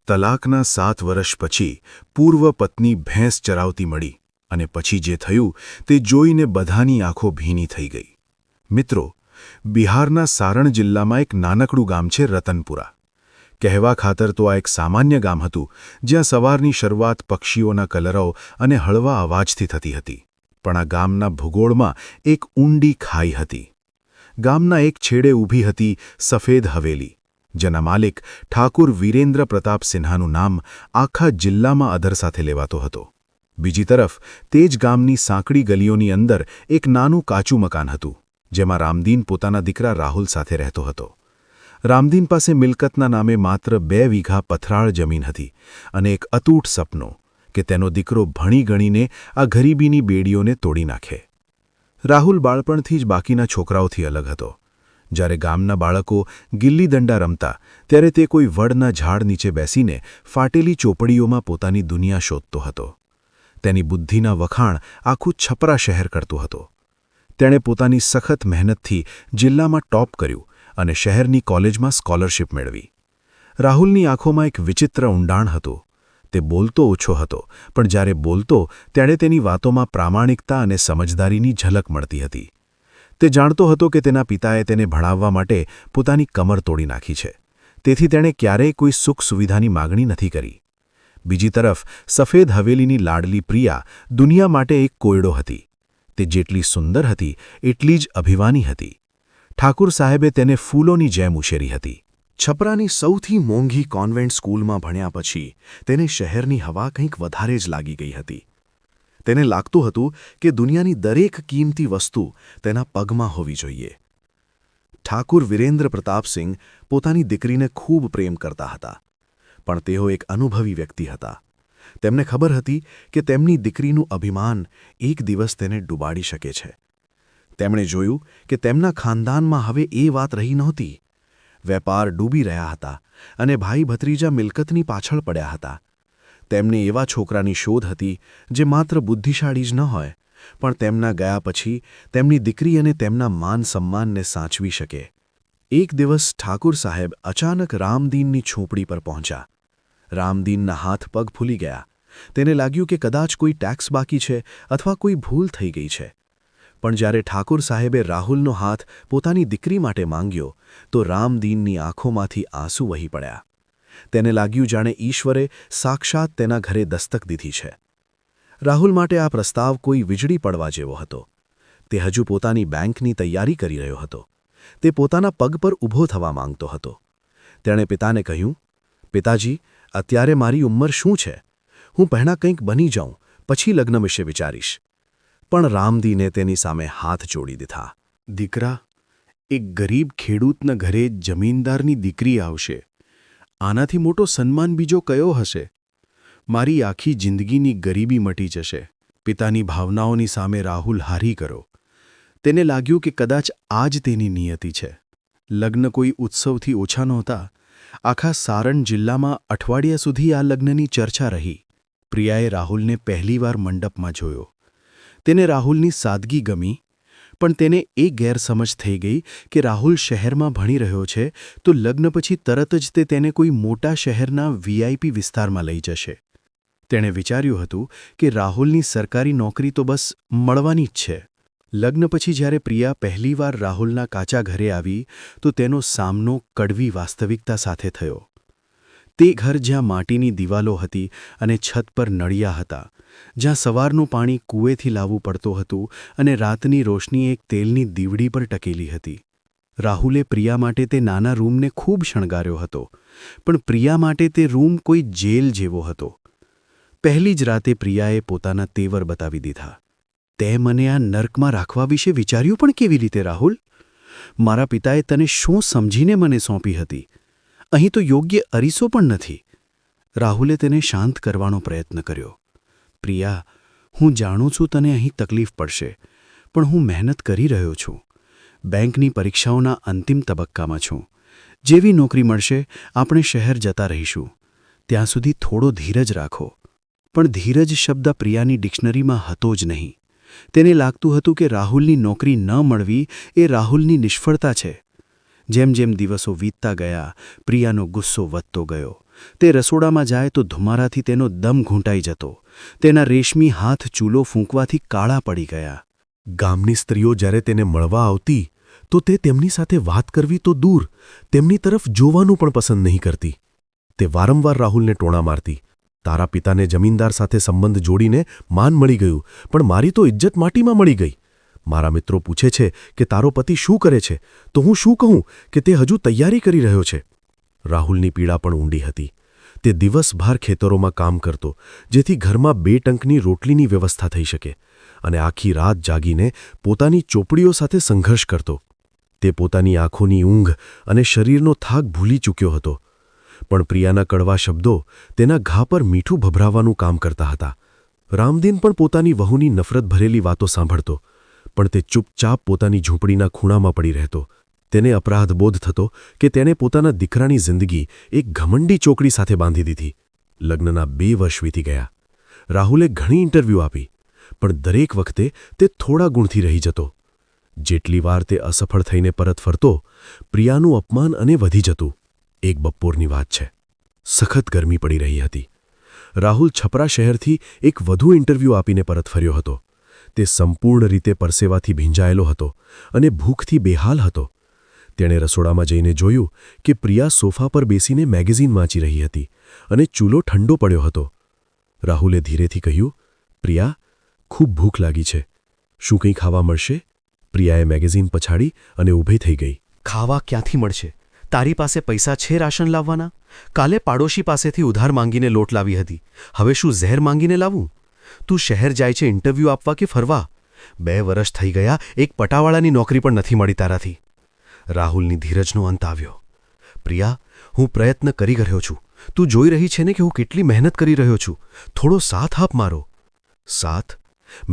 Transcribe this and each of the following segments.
તલાકના 7 વર્ષ પછી પૂર્વ પત્ની ભેંસ ચરાવતી મળી અને પછી જે થયું તે જોઈને બધાની આંખો ભીની થઈ ગઈ. મિત્રો, બિહારના સારણ જિલ્લામાં એક નાનકડું ગામ છે રતનપુરા. કહેવા ખાતર તો આ એક સામાન્ય ગામ હતું, જ્યાં સવારની શરૂઆત પક્ષીઓના કલરવ અને હળવા અવાજથી થતી હતી. પણ આ ગામના ભૂગોળમાં એક ઊંડી ખાઈ હતી. ગામના એક છેડે ઊભી હતી સફેદ હવેલી, જેના માલિક ઠાકુર વીરેન્દ્ર પ્રતાપ સિન્હાનું નામ આખા જિલ્લામાં અધર સાથે લેવાતો હતો. બીજી તરફ તે જ ગામની સાંકડી ગલીઓની અંદર એક નાનું કાચું મકાન હતું, જેમાં રામદીન પોતાના દીકરા રાહુલ સાથે રહેતો હતો. રામદીન પાસે મિલકતના નામે માત્ર 2 વીઘા પથરાળ જમીન હતી અને એક અતૂટ સપનું કે તેનો દીકરો ભણી ગણીને આ ગરીબીની બેડીઓને તોડી નાખે. રાહુલ બાળપણથી જ બાકીના છોકરાઓથી અલગ હતો. જ્યારે ગામના બાળકો ગિલ્લીદંડા રમતા, ત્યારે તે કોઈ વડના ઝાડ નીચે બેસીને ફાટેલી ચોપડીઓમાં પોતાની દુનિયા શોધતો હતો. તેની બુદ્ધિના વખાણ આખું છપરા શહેર કરતું હતું. તેણે પોતાની સખત મહેનતથી જિલ્લામાં ટોપ કર્યું અને શહેરની કોલેજમાં સ્કોલરશિપ મેળવી. રાહુલની આંખોમાં એક વિચિત્ર ઊંડાણ હતું. તે બોલતો ઓછો હતો, પણ જ્યારે બોલતો ત્યારે તેની વાતોમાં પ્રામાણિકતા અને સમજદારીની ઝલક મળતી હતી. તે જાણતો હતો કે તેના પિતાએ તેને ભણાવવા માટે પોતાની કમર તોડી નાખી છે, તેથી તેણે ક્યારેય કોઈ સુખ સુવિધાની માગણી નથી કરી. બીજી તરફ સફેદ હવેલીની લાડલી પ્રિયા દુનિયા માટે એક કોયડો હતી. તે જેટલી સુંદર હતી એટલી જ અભિમાની હતી. ઠાકુર સાહેબે તેને ફૂલોની જેમ ઉછેરી હતી. છપરાની સૌથી મોંઘી કોન્વેન્ટ સ્કૂલમાં ભણ્યા પછી તેને શહેરની હવા કંઈક વધારે જ લાગી ગઈ હતી. તેને લાગતું હતું કે દુનિયાની દરેક કિંમતી વસ્તુ તેના પગમાં હોવી જોઈએ. ઠાકુર વીરેન્દ્ર પ્રતાપસિંહ પોતાની દીકરીને ખૂબ પ્રેમ કરતા હતા, પણ તેઓ એક અનુભવી વ્યક્તિ હતા. તેમને ખબર હતી કે તેમની દીકરીનું અભિમાન એક દિવસ તેને ડૂબાડી શકે છે. તેમણે જોયું કે તેમના ખાનદાનમાં હવે એ વાત રહી નહોતી. વેપાર ડૂબી રહ્યા હતા અને ભાઈ ભત્રીજા મિલકતની પાછળ પડ્યા હતા. તેમને એવા છોકરાની શોધ હતી જે માત્ર બુદ્ધિશાળી જ ન હોય, પણ તેમના ગયા પછી તેમની દીકરી અને તેમના માન સન્માનને સાચવી શકે. એક દિવસ ઠાકુર સાહેબ અચાનક રામદીનની ઝૂંપડી પર પહોંચ્યા. રામદીનના હાથ પગ ફૂલી ગયા. તેને લાગ્યું કે કદાચ કોઈ ટેક્સ બાકી છે અથવા કોઈ ભૂલ થઈ ગઈ છે. પણ જ્યારે ઠાકુર સાહેબે રાહુલનો હાથ પોતાની દીકરી માટે માંગ્યો, તો રામદીનની આંખોમાંથી આંસુ વહી પડ્યા. તેને લાગ્યું જાણે ઈશ્વરે સાક્ષાત તેના ઘરે દસ્તક દીધી છે. રાહુલ માટે આ પ્રસ્તાવ કોઈ વીજળી પડવા જેવો હતો. તે હજુ પોતાની બેંકની તૈયારી કરી રહ્યો હતો. તે પોતાના પગ પર ઊભો થવા માંગતો હતો. તેણે પિતાને કહ્યું, પિતાજી, અત્યારે મારી ઉંમર શું છે? હું પહેલાં કંઈક બની જાઉં, પછી લગ્ન વિશે વિચારીશ. પણ રામદીને તેની સામે હાથ જોડી દીધા. દીકરા, એક ગરીબ ખેડૂતના ઘરે જમીનદારની દીકરી આવશે. આનાથી મોટો સન્માન બીજો કયો હશે? મારી આખી જિંદગીની ગરીબી મટી જશે. પિતાની ભાવનાઓની સામે રાહુલ હારી ગયો. તેને લાગ્યું કે કદાચ આ જ તેની નિયતિ છે. લગ્ન કોઈ ઉત્સવથી ઓછા નહોતા. આખા સારણ જિલ્લામાં અઠવાડિયા સુધી આ લગ્નની ચર્ચા રહી. પ્રિયાએ રાહુલને પહેલીવાર મંડપમાં જોયો. તેને રાહુલની સાદગી ગમી, પણ તેને એ ગેરસમજ થઈ ગઈ કે રાહુલ શહેરમાં ભણી રહ્યો છે તો લગ્ન પછી તરત જ તે તેને કોઈ મોટા શહેરના વીઆઈપી વિસ્તારમાં લઈ જશે. તેણે વિચાર્યું હતું કે રાહુલની સરકારી નોકરી તો બસ મળવાની જ છે. લગ્ન પછી જ્યારે પ્રિયા પહેલીવાર રાહુલના કાચા ઘરે આવી તો તેનો સામનો કડવી વાસ્તવિકતા સાથે થયો. તે ઘર જ્યાં માટીની દિવાલો હતી અને છત પર નળિયા હતા, જ્યાં સવારનું પાણી કૂવેથી લાવવું પડતું હતું અને રાતની રોશની એક તેલની દીવડી પર ટકેલી હતી. રાહુલે પ્રિયા માટે તે નાના રૂમને ખૂબ શણગાર્યો હતો, પણ પ્રિયા માટે તે રૂમ કોઈ જેલ જેવો હતો. પહેલી જ રાતે પ્રિયાએ પોતાના તેવર બતાવી દીધા. તે મને આ નર્કમાં રાખવા વિશે વિચાર્યું પણ કેવી રીતે, રાહુલ? મારા પિતાએ તને શું સમજીને મને સોંપી હતી? અહીં તો યોગ્ય અરીસો પણ નથી. રાહુલે તેને શાંત કરવાનો પ્રયત્ન કર્યો. પ્રિયા, હું જાણું છું તને અહીં તકલીફ પડશે, પણ હું મહેનત કરી રહ્યો છું. બેંકની પરીક્ષાઓના અંતિમ તબક્કામાં છું. જેવી નોકરી મળશે આપણે શહેર જતા રહીશું. ત્યાં સુધી થોડો ધીરજ રાખો. પણ ધીરજ શબ્દ પ્રિયાની ડિક્શનરીમાં હતો જ નહીં. તેને લાગતું હતું કે રાહુલની નોકરી ન મળવી એ રાહુલની નિષ્ફળતા છે. જેમ જેમ દિવસો વીતતા ગયા, પ્રિયાનો ગુસ્સો વધતો ગયો તે રસોડામાં જાય તો ધુમારાથી તેનો દમ ઘૂંટાઈ જતો. તેના રેશમી હાથ ચૂલો ફૂંકવાથી કાળા પડી ગયા. ગામની સ્ત્રીઓ જ્યારે તેને મળવા આવતી તો તે તેમની સાથે વાત કરવી તો દૂર, તેમની તરફ જોવાનું પણ પસંદ નહીં કરતી. તે વારંવાર રાહુલને ટોણા મારતી. તારા પિતાને જમીનદાર સાથે સંબંધ જોડીને માન મળી ગયું, પણ મારી તો ઇજ્જત માટીમાં મળી ગઈ. મારા મિત્રો પૂછે છે કે તારો પતિ શું કરે છે, તો હું શું કહું કે તે હજુ તૈયારી કરી રહ્યો છે. રાહુલની પીડા પણ ઊંડી હતી. તે દિવસભર ખેતરોમાં કામ કરતો, જેથી ઘરમાં 2 ટંકની રોટલીની વ્યવસ્થા થઈ શકે, અને આખી રાત જાગીને પોતાની ચોપડીઓ સાથે સંઘર્ષ કરતો. તે પોતાની આંખોની ઊંઘ અને શરીરનો થાક ભૂલી ચૂક્યો હતો. પણ પ્રિયાના કડવા શબ્દો તેના ઘા પર મીઠું ભભરાવાનું કામ કરતા હતા. રામદીન પણ પોતાની વહુની નફરત ભરેલી વાતો સાંભળતો, પણ તે ચૂપચાપ પોતાની ઝૂંપડીના ખૂણામાં પડી રહેતો. તેને અપરાધબોધ થતો કે તેણે પોતાના દીકરાની જિંદગી એક ઘમંડી ચોકડી સાથે બાંધી દીધી. લગ્નના 2 વર્ષ વીતી ગયા. રાહુલે ઘણી ઇન્ટરવ્યૂ આપી, પણ દરેક વખતે તે થોડા ગુણથી રહી જતો. જેટલી વાર તે અસફળ થઈને પરત ફરતો, પ્રિયાનું અપમાન અને વધી જતું. એક બપોરની વાત છે. સખત ગરમી પડી રહી હતી. રાહુલ છપરા શહેરથી એક વધુ ઇન્ટરવ્યૂ આપીને પરત ફર્યો હતો. તે સંપૂર્ણ રીતે પરસેવાથી ભીંજાયેલો હતો અને ભૂખથી બેહાલ હતો. તેણે રસોડામાં જઈને જોયું કે પ્રિયા સોફા પર બેસીને મેગેઝીન વાંચી રહી હતી અને ચૂલો ઠંડો પડ્યો હતો. રાહુલે ધીરેથી કહ્યું, પ્રિયા, ખૂબ ભૂખ લાગી છે. શું કંઈ ખાવા મળશે? પ્રિયાએ મેગેઝીન પછાડી અને ઊભી થઈ ગઈ. ખાવા ક્યાંથી મળશે? તારી પાસે પૈસા છે રાશન લાવવાના? કાલે પાડોશી પાસેથી ઉધાર માંગીને લોટ લાવી હતી. હવે શું ઝેર માંગીને લાવું? તું શહેર જાય છે ઇન્ટરવ્યૂ આપવા કે ફરવા? 2 વર્ષ થઈ ગયા, એક પટાવાળાની નોકરી પણ નથી મળી તારાથી. રાહુલની ધીરજનો અંત આવ્યો. પ્રિયા, હું પ્રયત્ન કરી રહ્યો છું. તું જોઈ રહી છે ને કે હું કેટલી મહેનત કરી રહ્યો છું. થોડો સાથ આપ મારો. સાથ?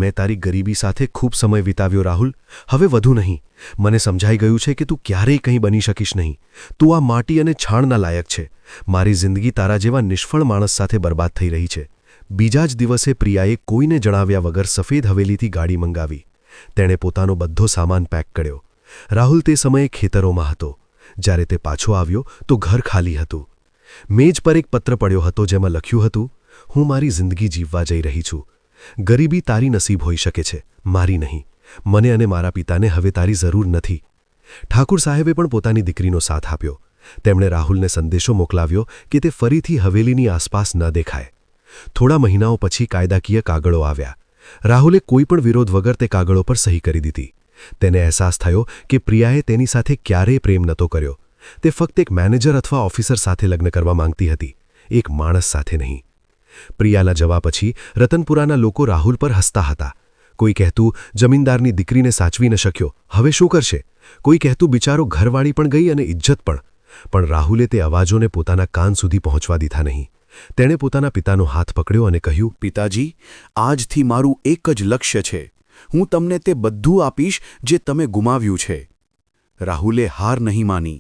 મેં તારી ગરીબી સાથે ખૂબ સમય વિતાવ્યો રાહુલ. હવે વધુ નહીં. મને સમજાઈ ગયું છે કે તું ક્યારેય કંઈ બની શકીશ નહીં. તું આ માટી અને છાણના લાયક છે. મારી જિંદગી તારા જેવા નિષ્ફળ માણસ સાથે બરબાદ થઈ રહી છે. બીજા જ દિવસે પ્રિયાએ કોઈને જણાવ્યા વગર સફેદ હવેલીથી ગાડી મંગાવી. તેણે પોતાનો બધો સામાન પેક કર્યો. રાહુલ તે સમયે ખેતરોમાં હતો. જ્યારે તે પાછો આવ્યો તો ઘર ખાલી હતું. મેજ પર એક પત્ર પડ્યો હતો જેમાં લખ્યું હતું, હું મારી જિંદગી જીવવા જઈ રહી છું. ગરીબી તારી નસીબ હોઈ શકે છે, મારી નહીં. મને અને મારા પિતાને હવે તારી જરૂર નથી. ઠાકુર સાહેબે પણ પોતાની દીકરીનો સાથ આપ્યો. તેમણે રાહુલને સંદેશો મોકલાવ્યો કે તે ફરીથી હવેલીની આસપાસ ન દેખાય. થોડા મહિનાઓ પછી કાયદાકીય કાગળો આવ્યા. રાહુલે કોઈ પણ વિરોધ વગર તે કાગળો પર સહી કરી દીધી. તેને અહેસાસ થયો કે પ્રિયાએ તેની સાથે ક્યારેય પ્રેમ નહોતો કર્યો. તે ફક્ત એક મેનેજર અથવા ઓફિસર સાથે લગ્ન કરવા માંગતી હતી, એક માણસ સાથે નહીં. પ્રિયાના જવા પછી રતનપુરાના લોકો રાહુલ પર હસતા હતા. કોઈ કહેતું, જમીનદારની દીકરીને સાચવી ન શક્યો, હવે શું કરશે? કોઈ કહેતું, બિચારો ઘરવાળી પણ ગઈ અને ઇજ્જત પણ. પણ રાહુલે તે અવાજોને પોતાના કાન સુધી પહોંચવા દીધા નહીં. તેણે પોતાના પિતાનો હાથ પકડ્યો અને કહ્યું, પિતાજી, આજથી મારું એક જ લક્ષ્ય છે. હું તમને તે બધું આપીશ જે તમે ગુમાવ્યું છે. રાહુલે હાર નહીં માની.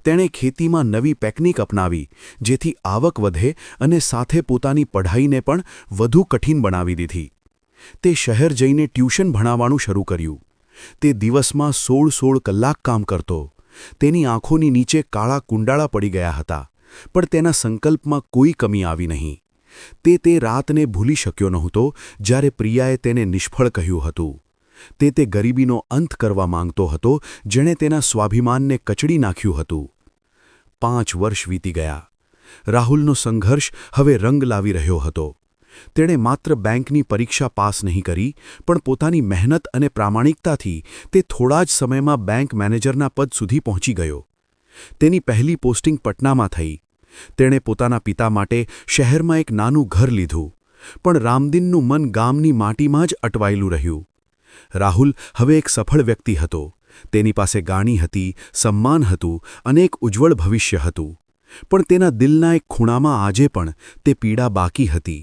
તેણે ખેતીમાં નવી ટેકનિક અપનાવી, જેથી આવક વધે અને સાથે પોતાની પઢાઈને પણ વધુ કઠિન બનાવી દીધી. તે શહેર જઈને ટ્યુશન ભણાવવાનું શરૂ કર્યું. તે દિવસમાં 16 કલાક કામ કરતો. તેની આંખોની નીચે કાળા કુંડાળા પડી ગયા હતા, પણ તેના સંકલ્પમાં કોઈ કમી આવી નહીં. તે રાતને ભૂલી શક્યો નહોતો જ્યારે પ્રિયાએ તેને નિષ્ફળ કહ્યું હતું. તે ગરીબીનો અંત કરવા માંગતો હતો જેણે તેના સ્વાભિમાનને કચડી નાખ્યું હતું. 5 વર્ષ વીતી ગયા. રાહુલનો સંઘર્ષ હવે રંગ લાવી રહ્યો હતો. તેણે માત્ર બેંકની પરીક્ષા પાસ નહીં કરી, પણ પોતાની મહેનત અને પ્રામાણિકતાથી તે થોડા જ સમયમાં બેંક મેનેજરના પદ સુધી પહોંચી ગયો. તેની પહેલી પોસ્ટિંગ પટનામાં થઈ. તેણે પોતાના પિતા માટે શહેરમાં એક નાનું ઘર લીધું, પણ રામદીનનું મન ગામની માટીમાં જ અટવાયેલું રહ્યું. રાહુલ હવે એક સફળ વ્યક્તિ હતો. તેની પાસે ગાણી હતી, સન્માન હતું અને એક ઉજ્જવળ ભવિષ્ય હતું. પણ તેના દિલના એક ખૂણામાં આજે પણ તે પીડા બાકી હતી.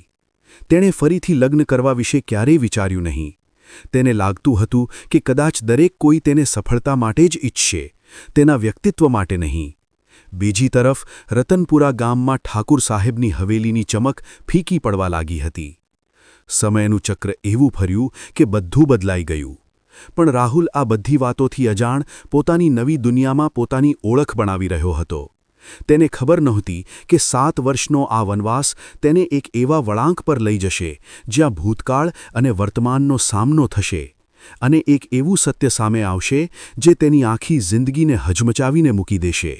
તેણે ફરીથી લગ્ન કરવા વિશે ક્યારેય વિચાર્યું નહીં. તેને લાગતું હતું કે કદાચ દરેક કોઈ તેને સફળતા માટે જ ઈચ્છશે, તેના વ્યક્તિત્વ માટે નહીં. બીજી તરફ રતનપુરા ગામમાં ઠાકુર સાહેબની હવેલીની ચમક ફીકી પડવા લાગી હતી. સમયનું ચક્ર એવું ફર્યું કે બધું બદલાઈ ગયું. પણ રાહુલ આ બધી વાતોથી અજાણ પોતાની નવી દુનિયામાં પોતાની ઓળખ બનાવી રહ્યો હતો. તેને ખબર નહોતી કે 7 વર્ષનો આ વનવાસ તેને એક એવા વળાંક પર લઈ જશે જ્યાં ભૂતકાળ અને વર્તમાનનો સામનો થશે અને એક એવું સત્ય સામે આવશે જે તેની આખી જિંદગીને હચમચાવીને મૂકી દેશે.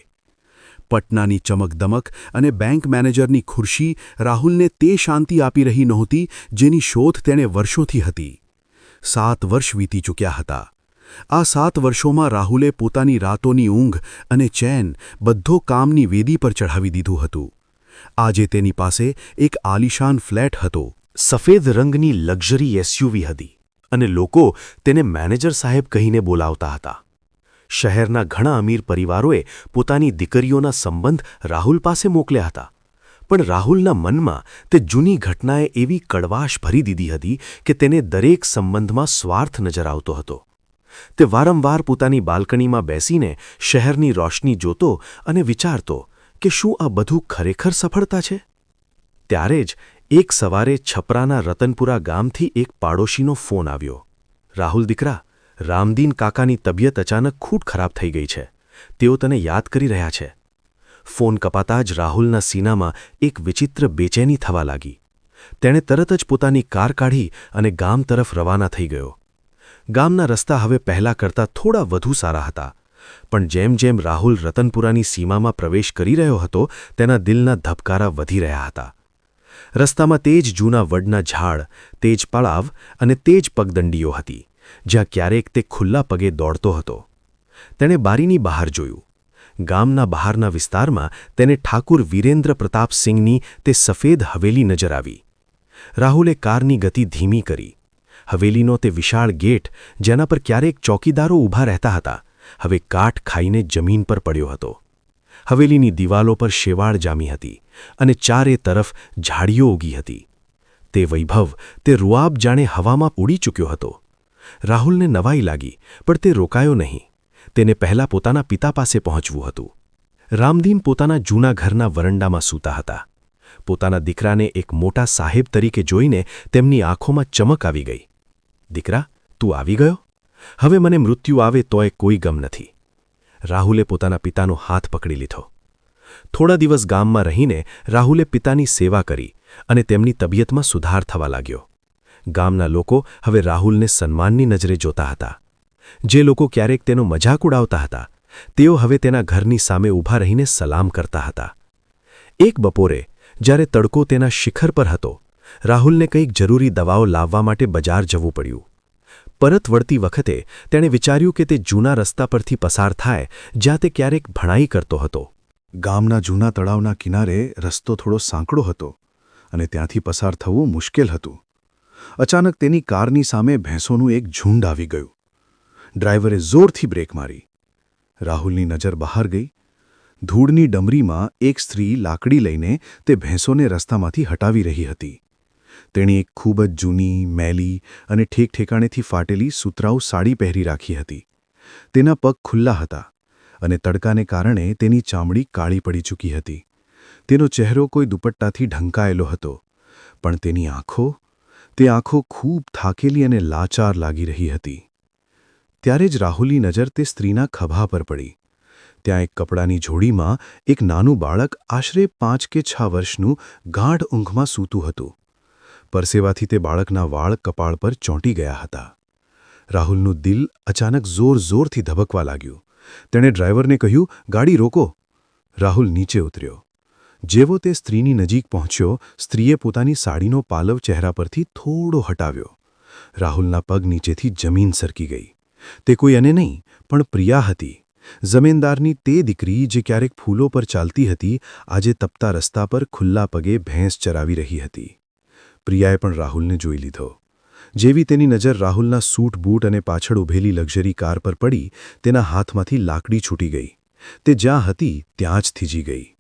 પટનાની ચમકદમક અને બેંક મેનેજરની ખુરશી રાહુલને તે શાંતિ આપી રહી નહોતી જેની શોધ તેણે વર્ષોથી હતી. 7 વર્ષ વીતી ચૂક્યા હતા. આ 7 વર્ષોમાં રાહુલે પોતાની રાતોની ઊંઘ અને ચેન બધો કામની વેદી પર ચઢાવી દીધું હતું. આજે તેની પાસે એક આલિશાન ફ્લેટ હતો. સફેદ રંગની લક્ઝરી એસયુવી હતી અને લોકો તેને મેનેજર સાહેબ કહીને બોલાવતા હતા. શહેરના ઘણા અમીર પરિવારોએ પોતાની દીકરીઓના સંબંધ રાહુલ પાસે મોકલ્યા હતા. પણ રાહુલના મનમાં તે જૂની ઘટનાએ એવી કડવાશ ભરી દીધી હતી કે તેને દરેક સંબંધમાં સ્વાર્થ નજર આવતો હતો. તે વારંવાર પોતાની બાલ્કનીમાં બેસીને શહેરની રોશની જોતો અને વિચારતો કે શું આ બધું ખરેખર સફળતા છે? ત્યારે જ એક સવારે છપરાના રતનપુરા ગામથી એક પાડોશીનો ફોન આવ્યો. રાહુલ દીકરા, રામદીન કાકાની તબિયત અચાનક ખૂબ ખરાબ થઈ ગઈ છે. તેઓ તને યાદ કરી રહ્યા છે. ફોન કપાતા જ રાહુલના સીનામાં એક વિચિત્ર બેચેની થવા લાગી. તેણે તરત જ પોતાની કાર કાઢી અને ગામ તરફ રવાના થઈ ગયો. ગામના રસ્તા હવે પહેલા કરતાં થોડા વધુ સારા હતા, પણ જેમ જેમ રાહુલ રતનપુરાની સીમામાં પ્રવેશ કરી રહ્યો હતો તેના દિલના ધબકારા વધી રહ્યા હતા. રસ્તામાં તે જ જૂના વડના ઝાડ, તે જ પળાવ અને તે જ પગદંડીઓ હતી, જ્યાં ક્યારેક તે ખુલ્લા પગે દોડતો હતો. તેણે બારીની બહાર જોયું. ગામના બહારના વિસ્તારમાં તેને ઠાકુર વીરેન્દ્ર પ્રતાપસિંહની તે સફેદ હવેલી નજર આવી. રાહુલે કારની ગતિ ધીમી કરી. હવેલીનો તે વિશાળ ગેટ, જેના પર ક્યારેક ચોકીદારો ઊભા રહેતા હતા, હવે કાટ ખાઈને જમીન પર પડ્યો હતો. હવેલીની દિવાલો પર શેવાળ જામી હતી અને ચારે તરફ ઝાડીઓ ઉગી હતી. તે વૈભવ, તે રૂઆબ જાણે હવામાં ઉડી ચૂક્યો હતો. રાહુલને નવાઈ લાગી, પણ તે રોકાયો નહીં. તેને પહેલાં પોતાના પિતા પાસે પહોંચવું હતું. રામદીન પોતાના જૂના ઘરના વરંડામાં સૂતા હતા. પોતાના દીકરાને એક મોટા સાહેબ તરીકે જોઈને તેમની આંખોમાં ચમક આવી ગઈ. દીકરા, તું આવી ગયો? હવે મને મૃત્યુ આવે તોય કોઈ ગમ નથી. રાહુલે પોતાના પિતાનો હાથ પકડી લીધો. થોડા દિવસ ગામમાં રહીને રાહુલે પિતાની સેવા કરી અને તેમની તબિયતમાં સુધાર થવા લાગ્યો. ગામના લોકો હવે રાહુલને સન્માનની નજરે જોતા હતા. જે લોકો ક્યારેક તેનો મજાક ઉડાવતા હતા, તેઓ હવે તેના ઘરની સામે ઊભા રહીને સલામ કરતા હતા. એક બપોરે, જ્યારે તડકો તેના શિખર પર હતો, રાહુલને કંઈક જરૂરી દવાઓ લાવવા માટે બજાર જવું પડ્યું. પરત વળતી વખતે તેણે વિચાર્યું કે તે જૂના રસ્તા પરથી પસાર થાય જ્યાં તે ક્યારેક ભણાઈ કરતો હતો. ગામના જૂના તળાવના કિનારે રસ્તો થોડો સાંકડો હતો અને ત્યાંથી પસાર થવું મુશ્કેલ હતું. અચાનક તેની કારની સામે ભેંસોનું એક ઝુંડ આવી ગયું. ડ્રાઈવરે જોરથી બ્રેક મારી. રાહુલની નજર બહાર ગઈ. ધૂળની ડમરીમાં એક સ્ત્રી લાકડી લઈને તે ભેંસોને રસ્તામાંથી હટાવી રહી હતી. તેણે એક ખૂબ જ જૂની, મેલી અને ઠેકઠેકાણેથી ફાટેલી સુતરાઉ સાડી પહેરી રાખી હતી. તેના પગ ખુલ્લા હતા અને તડકાને કારણે તેની ચામડી કાળી પડી ચૂકી હતી. તેનો ચહેરો કોઈ દુપટ્ટાથી ઢંકાયેલો હતો, પણ તેની આંખો ખૂબ થાકેલી અને લાચાર લાગી રહી હતી. ત્યારે જ રાહુલની નજર તે સ્ત્રીના ખભા પર પડી. ત્યાં એક કપડાની જોડીમાં એક નાનું બાળક આશરે 5 કે 6 વર્ષનું ગાઢ ઊંઘમાં સૂતું હતું. પરસેવાથી તે બાળકના વાળ કપાળ પર ચોંટી ગયા હતા. રાહુલનું દિલ અચાનક જોર-જોરથી ધબકવા લાગ્યું. તેણે ડ્રાઈવરને કહ્યું, ગાડી રોકો. રાહુલ નીચે ઉતર્યો. જેવો તે સ્ત્રીની નજીક પહોંચ્યો, સ્ત્રીએ પોતાની સાડીનો પાલવ ચહેરા પરથી થોડો હટાવ્યો. રાહુલના પગ નીચેથી જમીન સરકી ગઈ. તે કોઈ અન્ય નહીં, પણ પ્રિયા હતી. જમીનદારની તે દીકરી જે ક્યારેક ફૂલો પર ચાલતી હતી, આજે તપતા રસ્તા પર ખુલ્લા પગે ભેંસ ચરાવી રહી હતી. પ્રિયાએ પણ રાહુલને જોઈ લીધો. જેવી તેની નજર રાહુલના સૂટ બૂટ અને પાછળ ઊભેલી લક્ઝરી કાર પર પડી, તેના હાથમાંથી લાકડી છૂટી ગઈ. તે જ્યાં હતી ત્યાં જ થીજી ગઈ.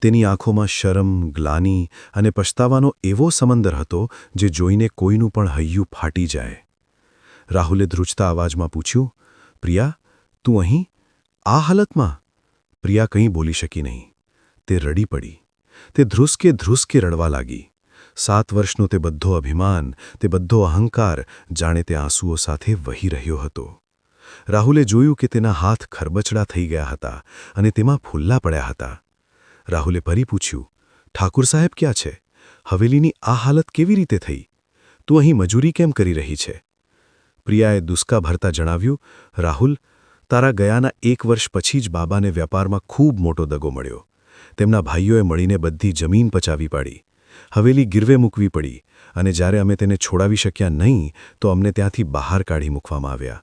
તેની આંખોમાં શરમ, ગ્લાની અને પછતાવાનો એવો સમંદર હતો જે જોઈને કોઈનું પણ હૈયું ફાટી જાય. રાહુલે ધ્રુજતા અવાજમાં પૂછ્યું, પ્રિયા, તું અહીં આ હાલતમાં? પ્રિયા કંઈ બોલી શકી નહીં. તે રડી પડી. તે ધ્રુસકે રડવા લાગી. 7 વર્ષનો તે બધો અભિમાન, તે બધો અહંકાર જાણે તે આંસુઓ સાથે વહી રહ્યો હતો. રાહુલે જોયું કે તેના હાથ ખરબચડા થઈ ગયા હતા અને તેમાં ફૂલ્લા પડ્યા હતા. રાહુલે ફરી પૂછ્યું, ઠાકુર સાહેબ ક્યાં છે? હવેલીની આ હાલત કેવી રીતે થઈ? તું અહીં મજૂરી કેમ કરી રહી છે? પ્રિયાએ દુસ્કા ભરતા જણાવ્યું, રાહુલ, તારા ગયાના 1 વર્ષ પછી જ બાબાને વેપારમાં ખૂબ મોટો દગો મળ્યો. તેમના ભાઈઓએ મળીને બધી જમીન પચાવી પાડી. હવેલી ગીરવે મૂકવી પડી અને જ્યારે અમે તેને છોડાવી શક્યા નહીં તો અમને ત્યાંથી બહાર કાઢી મૂકવામાં આવ્યા.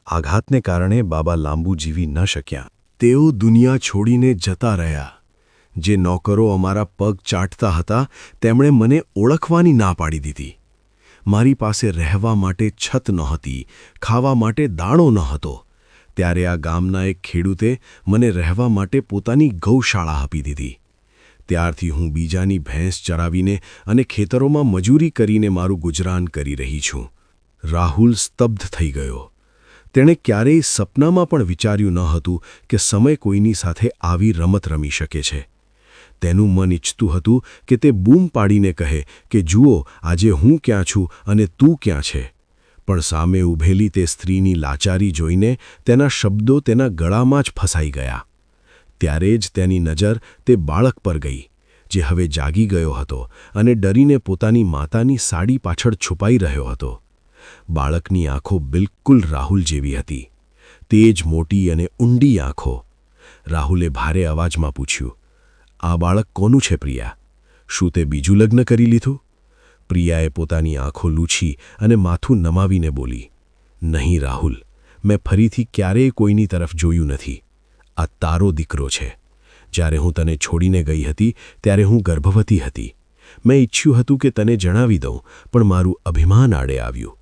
આઘાતને કારણે બાબા લાંબુ જીવી ન શક્યા. તેઓ દુનિયા છોડીને જતા રહ્યા. જે નોકરો અમારા પગ ચાટતા હતા તેમણે મને ઓળખવાની ના પાડી દીધી. મારી પાસે રહેવા માટે છત નહોતી, ખાવા માટે દાણો ન હતો. ત્યારે આ ગામના એક ખેડૂતે મને રહેવા માટે પોતાની ગૌશાળા આપી દીધી. ત્યારથી હું બીજાની ભેંસ ચરાવીને અને ખેતરોમાં મજૂરી કરીને મારું ગુજરાન કરી રહી છું. રાહુલ સ્તબ્ધ થઈ ગયો. તેણે ક્યારેય સપનામાં પણ વિચાર્યું ન હતું કે સમય કોઈની સાથે આવી રમત રમી શકે છે. તેનું મન ઈચ્છતું હતું કે તે બૂમ પાડીને કહે કે જુઓ, આજે હું ક્યાં છું અને તું ક્યાં છે. પણ સામે ઊભેલી તે સ્ત્રીની લાચારી જોઈને તેના શબ્દો તેના ગળામાં જ ફસાઈ ગયા. ત્યારે જ તેની નજર તે બાળક પર ગઈ, જે હવે જાગી ગયો હતો અને ડરીને પોતાની માતાની સાડી પાછળ છુપાઈ રહ્યો હતો. બાળકની આંખો બિલકુલ રાહુલ જેવી હતી. તેજ મોટી અને ઊંડી આંખો. રાહુલે ભારે અવાજમાં પૂછ્યું, આ બાળક કોનું છે પ્રિયા? શું તે બીજું લગ્ન કરી લીધું? પ્રિયાએ પોતાની આંખો લૂછી અને માથું નમાવીને બોલી, નહીં રાહુલ, મેં ફરીથી ક્યારેય કોઈની તરફ જોયું નથી. આ તારો દીકરો છે. જ્યારે હું તને છોડીને ગઈ હતી ત્યારે હું ગર્ભવતી હતી. મેં ઈચ્છ્યું હતું કે તને જણાવી દઉં, પણ મારું અભિમાન આડે આવ્યું.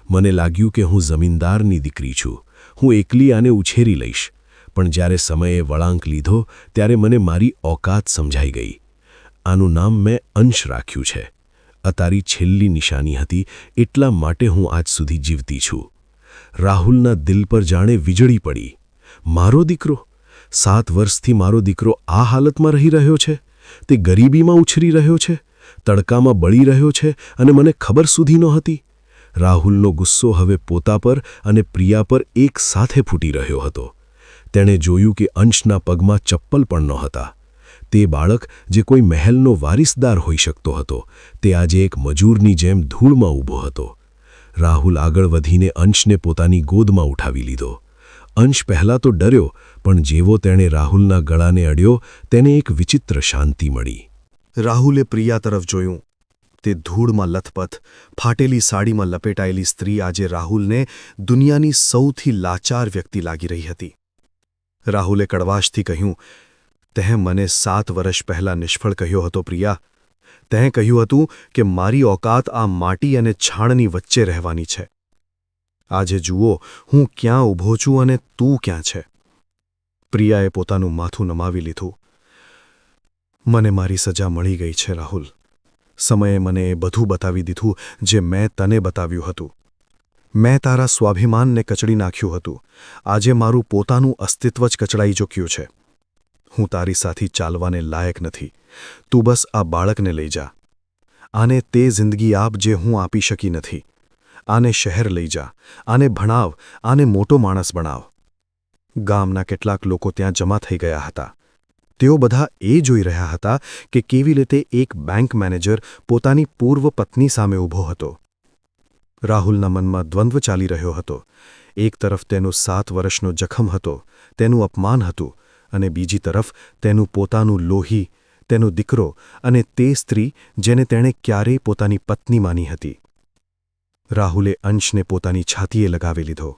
મને લાગ્યું કે હું જમીનદારની દીકરી છું, હું એકલી આને ઉછેરી લઈશ. પણ જ્યારે સમયે વળાંક લીધો ત્યારે મને મારી ઓકાત સમજાઈ ગઈ. આનું નામ મેં અંશ રાખ્યું છે. આ તારી છેલ્લી નિશાની હતી, એટલા માટે હું આજ સુધી જીવતી છું. રાહુલના દિલ પર જાણે વીજળી પડી. મારો દીકરો? 7 વર્ષથી મારો દીકરો આ હાલતમાં રહી રહ્યો છે? તે ગરીબીમાં ઉછરી રહ્યો છે, તડકામાં બળી રહ્યો છે અને મને ખબર સુધી નહોતી. રાહુલનો ગુસ્સો હવે પોતા પર અને પ્રિયા પર એક સાથે ફૂટી રહ્યો હતો. તેણે જોયું કે અંશના પગમાં ચપ્પલ પણ નહોતા. તે બાળક જે કોઈ મહેલનો વારિસદાર હોઈ શકતો હતો, તે આજે એક મજૂરની જેમ ધૂળમાં ઊભો હતો. રાહુલ આગળ વધીને અંશને પોતાની ગોદમાં ઉઠાવી લીધો. અંશ પહેલાં તો ડર્યો, પણ જેવો તેણે રાહુલના ગળાને અડ્યો તેને એક વિચિત્ર શાંતિ મળી. રાહુલે પ્રિયા તરફ જોયું. તે ધૂળમાં લથપથ, ફાટેલી સાડીમાં લપેટાયેલી સ્ત્રી આજે રાહુલને દુનિયાની સૌથી લાચાર વ્યક્તિ લાગી રહી હતી. રાહુલે કડવાશથી કહ્યું, તેં મને 7 વર્ષ પહેલાં નિષ્ફળ કહ્યો હતો પ્રિયા. તેં કહ્યું હતું કે મારી ઓકાત આ માટી અને છાણની વચ્ચે રહેવાની છે. આજે જુઓ હું ક્યાં ઊભો છું અને તું ક્યાં છે. પ્રિયાએ પોતાનું માથું નમાવી લીધું. મને મારી સજા મળી ગઈ છે રાહુલ. સમયે મને એ બધું બતાવી દીધું જે મેં તને બતાવ્યું હતું. મેં તારા સ્વાભિમાનને કચડી નાખ્યું હતું. આજે મારું પોતાનું અસ્તિત્વ જ કચડાઈ ચૂક્યું છે. હું તારી સાથે ચાલવાને લાયક નથી. તું બસ આ બાળકને લઈ જા. આને તે જિંદગી આપ જે હું આપી શકી નથી. આને શહેર લઈ જા, આને ભણાવ, આને મોટો માણસ બનાવ. ગામના કેટલાક લોકો ત્યાં જમા થઈ ગયા હતા. તેઓ બધા એ જોઈ રહ્યા હતા કે કેવી રીતે એક બેંક મેનેજર પોતાની પૂર્વ પત્ની સામે ઊભો હતો. રાહુલના મનમાં દ્વંદ્વ ચાલી રહ્યો હતો. એક તરફ તેનો 7 વર્ષનો જખમ હતો, તેનું અપમાન હતું, અને બીજી તરફ તેનું પોતાનું લોહી, તેનો દીકરો અને તે સ્ત્રી જેને તેણે ક્યારેય પોતાની પત્ની માની હતી. રાહુલે અંશને પોતાની છાતીએ લગાવી લીધો.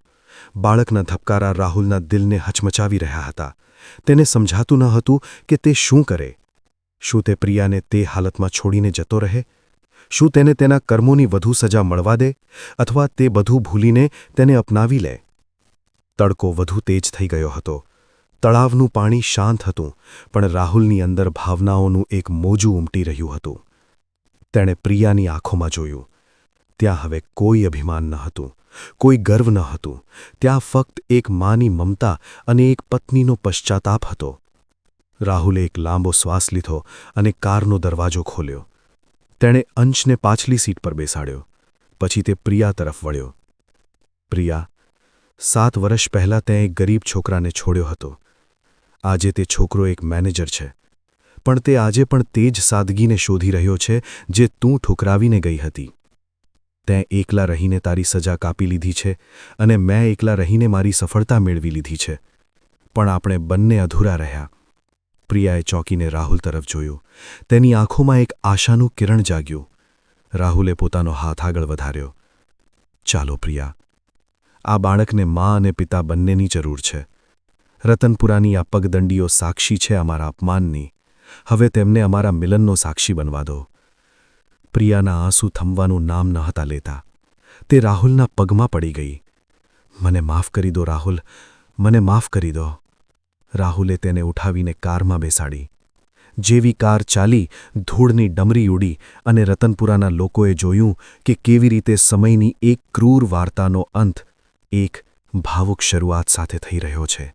બાળકના ધબકારા રાહુલના દિલને હચમચાવી રહ્યા હતા. તેને સમજાતું ન હતું કે તે શું કરે. શું તે પ્રિયાને તે હાલતમાં છોડીને જતો રહે? શું તેને તેના કર્મોની વધુ સજા મળવા દે, અથવા તે બધું ભૂલીને તેને અપનાવી લે? તડકો વધુ તેજ થઈ ગયો હતો. તળાવનું પાણી શાંત હતું, પણ રાહુલની અંદર ભાવનાઓનું એક મોજું ઉમટી રહ્યું હતું. તેણે પ્રિયાની આંખોમાં જોયું. ત્યાં હવે કોઈ અભિમાન ન હતું, કોઈ ગર્વ ન હતું. ત્યાં ફક્ત એક માની મમતા અને એક પત્નીનો પશ્ચાતાપ હતો. રાહુલે એક લાંબો શ્વાસ લીધો અને કારનો દરવાજો ખોલ્યો. તેણે અંશને પાછલી સીટ પર બેસાડ્યો. પછી તે પ્રિયા તરફ વળ્યો. પ્રિયા, 7 વર્ષ પહેલાં તેં એક ગરીબ છોકરાને છોડ્યો હતો. આજે તે છોકરો એક મેનેજર છે. પણ તે આજે પણ તે જ સાદગીને શોધી રહ્યો છે જે તું ઠુકરાવીને ગઈ હતી. તેં એકલા રહીને તારી સજા કાપી લીધી છે અને મેં એકલા રહીને મારી સફળતા મેળવી લીધી છે. પણ આપણે બંને અધૂરા રહ્યા. પ્રિયાએ ચોંકીને રાહુલ તરફ જોયું. તેની આંખોમાં એક આશાનું કિરણ જાગ્યું. રાહુલે પોતાનો હાથ આગળ વધાર્યો. ચાલો પ્રિયા, આ બાળકને મા અને પિતા બંનેની જરૂર છે. રતનપુરાની આ પગદંડીઓ સાક્ષી છે અમારા અપમાનની. હવે તેમને અમારા મિલનનો સાક્ષી બનવા દો. પ્રિયાના આંસુ થમવાનું નામ ન હતા લેતા. તે રાહુલના પગમાં પડી ગઈ. મને માફ કરી દો રાહુલ, મને માફ કરી દો. રાહુલે તેને ઉઠાવીને કારમાં બેસાડી. જેવી કાર ચાલી, ધૂળની ડમરી ઉડી અને રતનપુરાના લોકોએ જોયું કે કેવી રીતે સમયની એક ક્રૂર વાર્તાનો અંત એક ભાવુક શરૂઆત સાથે થઈ રહ્યો છે.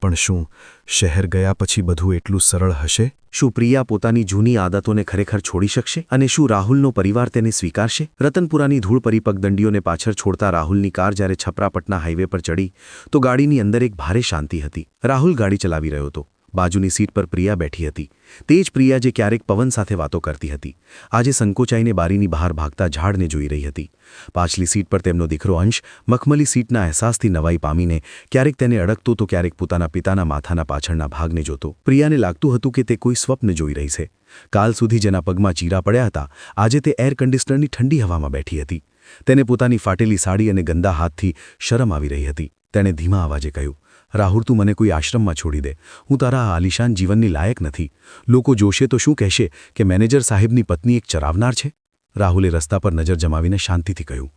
પણ શું શહેર ગયા પછી બધું એટલું સરળ હશે? શું પ્રિયા પોતાની જૂની આદતોને ખરેખર છોડી શકશે? અને શું રાહુલનો પરિવાર તેને સ્વીકારશે? રતનપુરાની ધૂળ પરી પગદંડીઓને પાછળ છોડતા રાહુલની કાર જ્યારે છપરાપટના હાઈવે પર ચડી તો ગાડીની અંદર એક ભારે શાંતિ હતી. રાહુલ ગાડી ચલાવી રહ્યો હતો. બાજુની સીટ પર પ્રિયા બેઠી હતી. તે જ પ્રિયા જે ક્યારેક પવન સાથે વાતો કરતી હતી, આજે સંકોચાઈને બારીની બહાર ભાગતા ઝાડને જોઈ રહી હતી. પાછલી સીટ પર તેમનો દીકરો અંશ મખમલી સીટના અહેસાસથી નવાઈ પામીને ક્યારેક તેને અડકતો તો ક્યારેક પોતાના પિતાના માથાના પાછળના ભાગને જોતો. પ્રિયાને લાગતું હતું કે તે કોઈ સ્વપ્ન જોઈ રહી છે. કાલ સુધી જેના પગમાં ચીરા પડ્યા હતા, આજે તે એર કન્ડિશનરની ઠંડી હવામાં બેઠી હતી. તેને પોતાની ફાટેલી સાડી અને ગંદા હાથથી શરમ આવી રહી હતી. તેણે ધીમા અવાજે કહ્યું, રાહુલ, તું મને કોઈ આશ્રમમાં છોડી દે. હું તારા આ આલિશાન જીવનની લાયક નથી. લોકો જોશે તો શું કહેશે કે મેનેજર સાહેબની પત્ની એક ચરાવનાર છે? રાહુલે રસ્તા પર નજર જમાવીને શાંતિથી કહ્યું.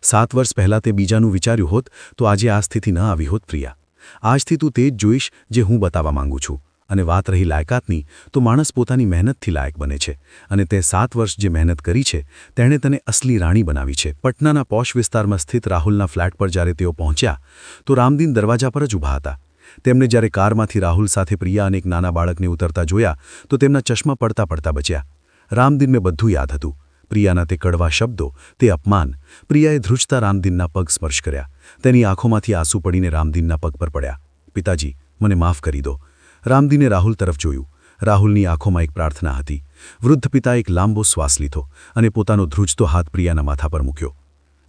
7 વર્ષ પહેલાં તે બીજાનું વિચાર્યું હોત તો આજે આ સ્થિતિ ન આવી હોત પ્રિયા. આજથી તું તે જ જોઈશ જે હું બતાવવા માંગુ છું. અને વાત રહી લાયકાતની, તો માણસ પોતાની મહેનતથી લાયક બને છે. અને તે 7 વર્ષ જે મહેનત કરી છે તેણે તને અસલી રાણી બનાવી છે. પટનાના પોશ વિસ્તારમાં સ્થિત રાહુલના ફ્લેટ પર જ્યારે તેઓ પહોંચ્યા તો રામદીન દરવાજા પર જ ઊભા હતા. તેમને જ્યારે કારમાંથી રાહુલ સાથે પ્રિયા અને એક નાના બાળકને ઉતરતા જોયા તો તેમના ચશ્મા પડતા પડતા બચ્યા. રામદીનને બધું યાદ હતું. પ્રિયાના તે કડવા શબ્દો, તે અપમાન. પ્રિયાએ ધ્રુજતા રામદીનના પગ સ્પર્શ કર્યા. તેની આંખોમાંથી આંસુ પડીને રામદીનના પગ પર પડ્યા. પિતાજી, મને માફ કરી દો. રામદીને રાહુલ તરફ જોયું. રાહુલની આંખોમાં એક પ્રાર્થના હતી. વૃદ્ધ પિતાએ એક લાંબો શ્વાસ લીધો અને પોતાનો ધ્રુજતો હાથ પ્રિયાના માથા પર મૂક્યો.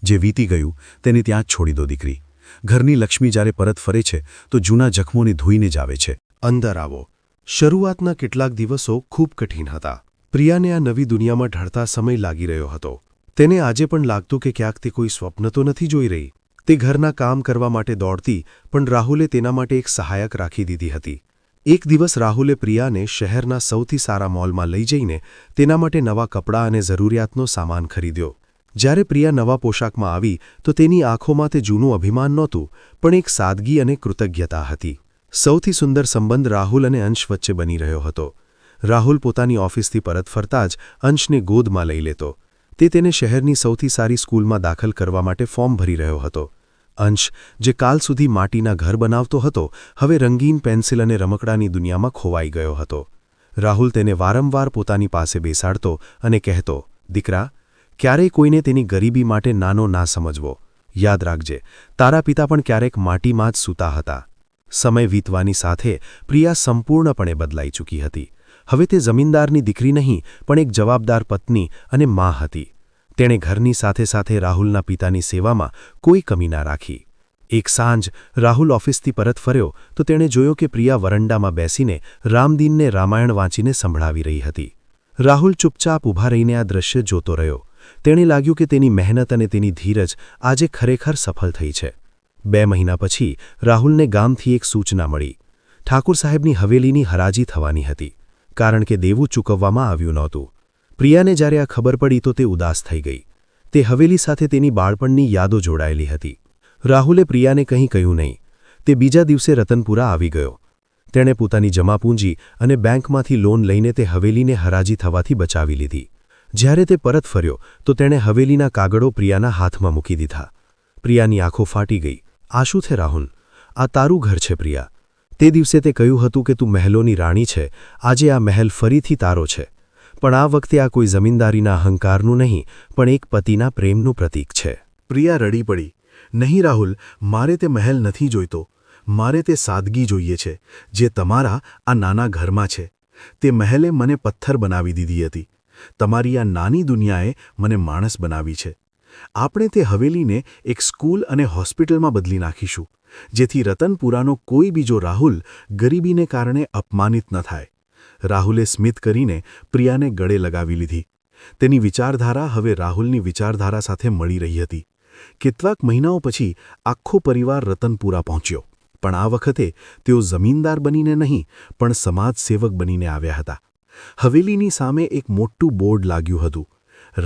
જે વીતી ગયું તેને ત્યાં જ છોડી દો દીકરી. ઘરની લક્ષ્મી જ્યારે પરત ફરે છે તો જૂના જખમોને ધોઈને જ આવે છે. અંદર આવો. શરૂઆતના કેટલાક દિવસો ખૂબ કઠિન હતા. પ્રિયાને આ નવી દુનિયામાં ઢળતા સમય લાગી રહ્યો હતો. તેને આજે પણ લાગતું કે ક્યાંક તે કોઈ સ્વપ્ન તો નથી જોઈ રહી. તે ઘરના કામ કરવા માટે દોડતી, પણ રાહુલે તેના માટે એક સહાયક રાખી દીધી હતી. એક દિવસ રાહુલે પ્રિયાને શહેરના સૌથી સારા મોલમાં લઈ જઈને તેના માટે નવા કપડાં અને જરૂરિયાતનો સામાન ખરીદ્યો. જ્યારે પ્રિયા નવા પોશાકમાં આવી તો તેની આંખોમાં તે જૂનું અભિમાન નહોતું, પણ એક સાદગી અને કૃતજ્ઞતા હતી. સૌથી સુંદર સંબંધ રાહુલ અને અંશ વચ્ચે બની રહ્યો હતો. રાહુલ પોતાની ઓફિસથી પરત ફરતા જ અંશને ગોદમાં લઈ લેતો. તે તેને શહેરની સૌથી સારી સ્કૂલમાં દાખલ કરવા માટે ફોર્મ ભરી રહ્યો હતો. અંશ, જે કાલ સુધી માટીના ઘર બનાવતો હતો, હવે રંગીન પેન્સિલ અને રમકડાની દુનિયામાં ખોવાઈ ગયો હતો. રાહુલ તેને વારંવાર પોતાની પાસે બેસાડતો અને કહેતો, દીકરા, ક્યારેય કોઈને તેની ગરીબી માટે નાનો ના સમજવો. યાદ રાખજે, તારા પિતા પણ ક્યારેક માટીમાં જ સૂતા હતા. સમય વીતવાની સાથે પ્રિયા સંપૂર્ણપણે બદલાઈ ચૂકી હતી. હવે તે જમીનદારની દીકરી નહીં, પણ એક જવાબદાર પત્ની અને મા હતી. તેણે ઘરની સાથે સાથે રાહુલના પિતાની સેવામાં કોઈ કમી ના રાખી. એક સાંજ રાહુલ ઓફિસથી પરત ફર્યો તો તેણે જોયો કે પ્રિયા વરંડામાં બેસીને રામદીનને રામાયણ વાંચીને સંભળાવી રહી હતી. રાહુલ ચૂપચાપ ઊભા રહીને આ દ્રશ્ય જોતો રહ્યો. તેણે લાગ્યું કે તેની મહેનત અને તેની ધીરજ આજે ખરેખર સફળ થઈ છે. 2 મહિના પછી રાહુલને ગામથી એક સૂચના મળી. ઠાકુર સાહેબની હવેલીની હરાજી થવાની હતી, કારણ કે દેવું ચૂકવવામાં આવ્યું નહોતું. પ્રિયાને જ્યારે આ ખબર પડી તો તે ઉદાસ થઈ ગઈ. તે હવેલી સાથે તેની બાળપણની યાદો જોડાયેલી હતી. રાહુલે પ્રિયાને કંઈ કહ્યું નહીં. તે બીજા દિવસે રતનપુરા આવી ગયો. તેણે પોતાની જમાપૂંજી અને બેંકમાંથી લોન લઈને તે હવેલીને હરાજી થવાથી બચાવી લીધી. જ્યારે તે પરત ફર્યો તો તેણે હવેલીના કાગળો પ્રિયાના હાથમાં મૂકી દીધા. પ્રિયાની આંખો ફાટી ગઈ. આ શું છે રાહુલ? આ તારું ઘર છે પ્રિયા. તે દિવસે તે કહ્યું હતું કે તું મહેલોની રાણી છે. આજે આ મહેલ ફરીથી તારો છે. પણ આ વખતે આ કોઈ જમીનદારીના અહંકારનું નહીં, પણ એક પતિના પ્રેમનું પ્રતીક છે. પ્રિયા રડી પડી. નહીં રાહુલ, મારે તે મહેલ નથી જોઈતો. મારે તે સાદગી જોઈએ છે જે તમારા આ નાના ઘરમાં છે. તે મહેલે મને પથ્થર બનાવી દીધી હતી. તમારી આ નાની દુનિયાએ મને માણસ બનાવી છે. આપણે તે હવેલીને એક સ્કૂલ અને હોસ્પિટલમાં બદલી નાખીશું, જેથી રતનપુરાનો કોઈ બીજો રાહુલ ગરીબીને કારણે અપમાનિત ન થાય. રાહુલે સ્મિત કરીને પ્રિયાને ગળે લગાવી લીધી. તેની વિચારધારા હવે રાહુલની વિચારધારા સાથે મળી રહી હતી. કેટલાક મહિનાઓ પછી આખો પરિવાર રતનપુરા પહોંચ્યો, પણ આ વખતે તેઓ જમીનદાર બનીને નહીં પણ સમાજસેવક બનીને આવ્યા હતા. હવેલીની સામે એક મોટું બોર્ડ લાગ્યું હતું,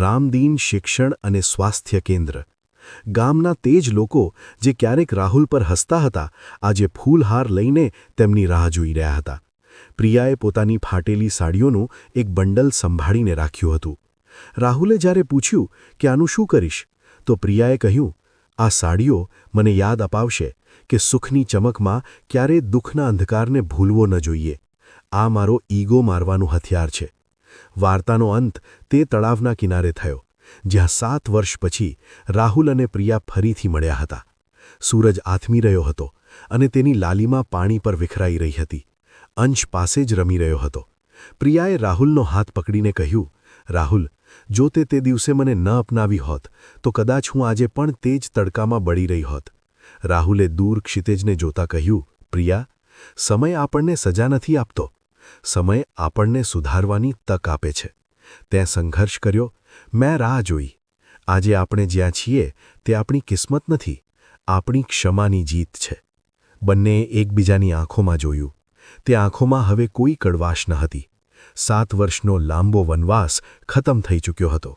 રામદીન શિક્ષણ અને સ્વાસ્થ્ય કેન્દ્ર. ગામના તે જ લોકો જે ક્યારેક રાહુલ પર હસતા હતા, આજે ફૂલહાર લઈને તેમની રાહ જોઈ રહ્યા હતા. પ્રિયાએ પોતાની ફાટેલી સાડીઓનું એક બંડલ સંભાળીને રાખ્યું હતું. રાહુલે જ્યારે પૂછ્યું કે આનું શું કરીશ, તો પ્રિયાએ કહ્યું, આ સાડીઓ મને યાદ અપાવશે કે સુખની ચમકમાં ક્યારેય દુઃખના અંધકારને ભૂલવો ન જોઈએ. આ મારો ઈગો મારવાનું હથિયાર છે. વાર્તાનો અંત તે તળાવના કિનારે થયો, જ્યાં 7 વર્ષ પછી રાહુલ અને પ્રિયા ફરીથી મળ્યા હતા. સૂરજ આથમી રહ્યો હતો અને તેની લાલીમાં પાણી પર વિખરાઈ રહી હતી. અંશ પાસે જ રમી રહ્યો હતો. પ્રિયાએ રાહુલનો હાથ પકડીને કહ્યું, રાહુલ, જો તે દિવસે મને ન અપનાવી હોત તો કદાચ હું આજે પણ તે જ તડકામાં બળી રહી હોત. રાહુલે દૂર ક્ષિતિજને જોતા કહ્યું, પ્રિયા, સમય આપણને સજા નથી આપતો. સમય આપણને સુધારવાની તક આપે છે. તે સંઘર્ષ કર્યો, મેં રાહ જોઈ. આજે આપણે જ્યાં છીએ તે આપણી કિસ્મત નથી, આપણી ક્ષમાની જીત છે. બંનેએ એકબીજાની આંખોમાં જોયું. તે આંખોમાં હવે કોઈ કડવાશ ન હતી. 7 વર્ષનો લાંબો વનવાસ ખતમ થઈ ચૂક્યો હતો.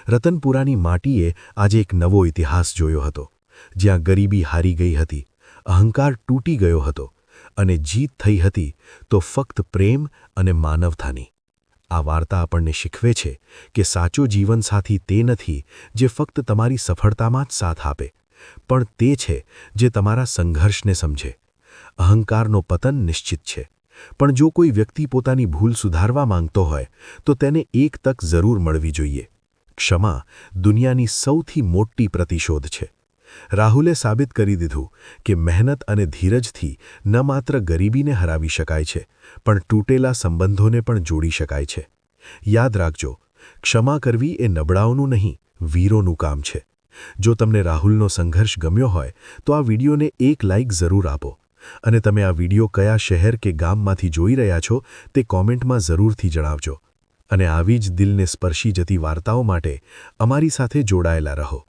રતનપુરાની માટીએ આજે એક નવો ઇતિહાસ જોયો હતો, જ્યાં ગરીબી હારી ગઈ હતી, અહંકાર તૂટી ગયો હતો અને જીત થઈ હતી તો ફક્ત પ્રેમ અને માનવતાની. આ વાર્તા આપણને શીખવે છે કે સાચો જીવનસાથી તે નથી જે ફક્ત તમારી સફળતામાં જ સાથ આપે, પણ તે છે જે તમારા સંઘર્ષને સમજે. અહંકારનો પતન નિશ્ચિત છે, પણ જો કોઈ વ્યક્તિ પોતાની ભૂલ સુધારવા માંગતો હોય તો તેને એક તક જરૂર મળવી જોઈએ. ક્ષમા દુનિયાની સૌથી મોટી પ્રતિશોધ છે. રાહુલે સાબિત કરી દીધું કે મહેનત અને ધીરજથી ન માત્ર ગરીબીને હરાવી શકાય છે, પણ તૂટેલા સંબંધોને પણ જોડી શકાય છે. યાદ રાખજો, ક્ષમા કરવી એ નબળાઓનું નહીં, વીરોનું કામ છે. જો તમને રાહુલનો સંઘર્ષ ગમ્યો હોય તો આ વિડીયોને એક લાઇક જરૂર આપો, અને તમે આ વિડીયો કયા શહેર કે ગામમાંથી જોઈ રહ્યા છો તે કોમેન્ટમાં જરૂરથી જણાવજો. અને આવી જ દિલને સ્પર્શી જતી વાર્તાઓ માટે અમારી સાથે જોડાયેલા રહો.